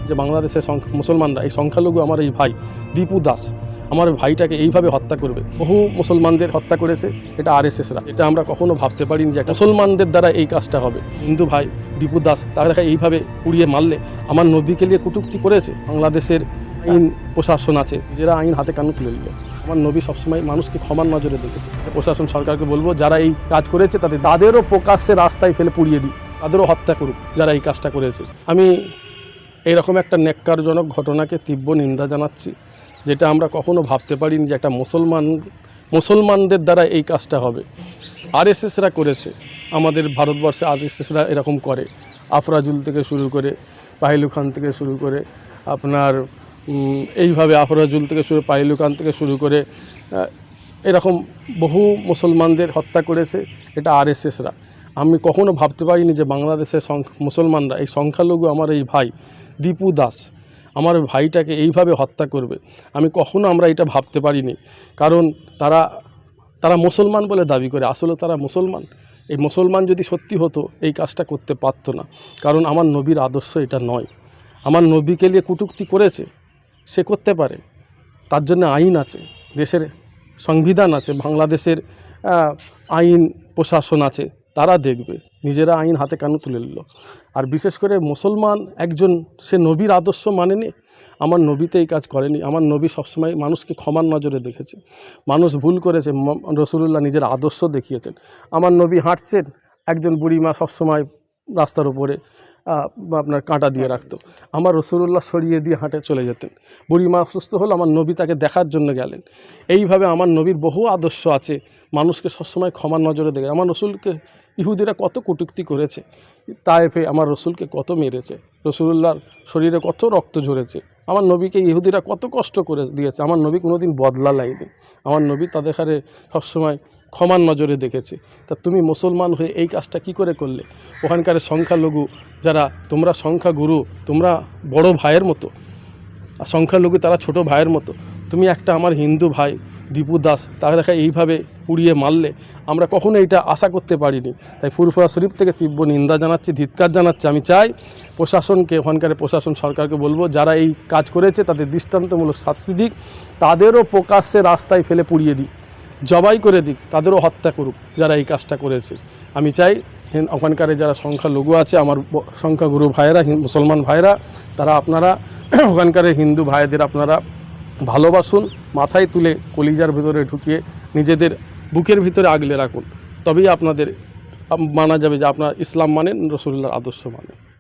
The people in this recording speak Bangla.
যে বাংলাদেশের মুসলমানরা এই সংখ্যালঘু আমার এই ভাই দীপু দাস আমার ভাইটাকে এইভাবে হত্যা করবে। বহু মুসলমানদের হত্যা করেছে এটা আরএসএসরা। এটা আমরা কখনো ভাবতে পারিনি যে একটা মুসলমানদের দ্বারা এই কাজটা হবে। হিন্দু ভাই দীপু দাস তাকে এইভাবে পুড়িয়ে মারলে আমার নবীকে নিয়ে কটূক্তি করেছে। বাংলাদেশের আইন প্রশাসন আছে, যারা আইন হাতে কানে তুলে নিল। আমার নবী সবসময় মানুষকে ক্ষমার নজরে দেখেছে। প্রশাসন সরকারকে বলবো যারা এই কাজ করেছে তাদেরও প্রকাশ্যে রাস্তায় ফেলে পুড়িয়ে দিই, তাদেরও হত্যা করুক যারা এই কাজটা করেছে। আমি এইরকম একটা ন্যাক্কারজনক ঘটনাকে তীব্র নিন্দা জানাচ্ছি, যেটা আমরা কখনো ভাবতে পারিনি যে একটা মুসলমানদের দ্বারা এই কাজটা হবে। আরএসএসরা করেছে, আমাদের ভারতবর্ষে আরএসএসরা এরকম করে। আফরাজুল থেকে শুরু করে পাহিলু খান থেকে শুরু করে আপনার এইভাবে আফরাজুল থেকে শুরু পাহিলু খান থেকে শুরু করে এরকম বহু মুসলমানদের হত্যা করেছে এটা আরএসএসরা। আমি কখনো ভাবতে পারিনি যে বাংলাদেশের মুসলমানরা এই সংখ্যালঘু আমার এই ভাই দীপু দাস আমার ভাইটাকে এইভাবে হত্যা করবে। আমরা এটা ভাবতে পারিনি, কারণ তারা মুসলমান বলে দাবি করে, আসলে তারা মুসলমান। এই মুসলমান যদি সত্যি হতো এই কাজটা করতে পারতো না, কারণ আমার নবীর আদর্শ এটা নয়। আমার নবীকে নিয়ে কটূক্তি করেছে, সে করতে পারে, তার জন্য আইন আছে, দেশের সংবিধান আছে, বাংলাদেশের আইন প্রশাসন আছে, তারা দেখবে। নিজেরা আইন হাতে কানে তুলে নিল। আর বিশেষ করে মুসলমান একজন, সে নবীর আদর্শ মানেনি। আমার নবীতে এই কাজ করেনি। আমার নবী সবসময় মানুষকে ক্ষমার নজরে দেখেছে। মানুষ ভুল করেছে, রসুলুল্লাহ নিজের আদর্শ দেখিয়েছেন। আমার নবী হাঁটছেন, একজন বুড়িমা সবসময় রাস্তার উপরে আপনার কাঁটা দিয়ে রাখতো, আমার রসুলুল্লাহ সরিয়ে দিয়ে হাঁটে চলে যেতেন। বুড়িমা অসুস্থ হলো, আমার নবী তাকে দেখার জন্য গেলেন। এইভাবে আমার নবীর বহু আদর্শ আছে, মানুষকে সবসময় ক্ষমার নজরে দেখে। আমার রসুলকে ইহুদিরা কত কটূক্তি করেছে, তায়েফে আমার রসুলকে কত মেরেছে, রসুলুল্লাহর শরীরে কত রক্ত ঝরেছে, আমার নবীকে ইহুদিরা কত কষ্ট করে দিয়েছে। আমার নবী কোনোদিন বদলা লাইনি। আমার নবী তাদের হারে সবসময় ক্ষমার নজরে দেখেছে। তা তুমি মুসলমান হয়ে এই কাজটা কি করে করলে? ওখানকার সংখ্যালঘু যারা, তোমরা সংখ্যাগুরু, তোমরা বড় ভাইয়ের মতো, আর সংখ্যালঘু তারা ছোট ভাইয়ের মতো। তুমি একটা আমার হিন্দু ভাই দীপু দাস তাকে এইভাবে পুড়িয়ে মারলে আমরা কখনো এটা আশা করতে পারিনি। তাই ফুরফুরা শরীফ থেকে তীব্র নিন্দা জানাচ্ছি, ধিক্কার জানাচ্ছি। আমি চাই প্রশাসনকে, ওখানকার প্রশাসন সরকারকে বলবো যারা এই কাজ করেছে তাদের দৃষ্টান্তমূলক শাস্তি দিক, তাদেরও প্রকাশ্যে রাস্তায় ফেলে পুড়িয়ে দিক, জবাই করে দিক, তাদেরও হত্যা করুক যারা এই কাজটা করেছে। আমি চাই ওখানকার যারা সংখ্যালঘু আছে, আমার সংখ্যাগুরু ভাইয়েরা, মুসলমান ভাইয়েরা, তারা আপনারা ওখানকার হিন্দু ভাইদের আপনারা ভালোবাসুন, মাথায় তুলে কলিজার ভিতরে ঢুকিয়ে নিজেদের বুকের ভিতরে আগলে রাখুন। তবেই আপনাদের মানা যাবে যে আপনারা ইসলাম মানেন, রসুলুল্লাহর আদর্শ মানেন।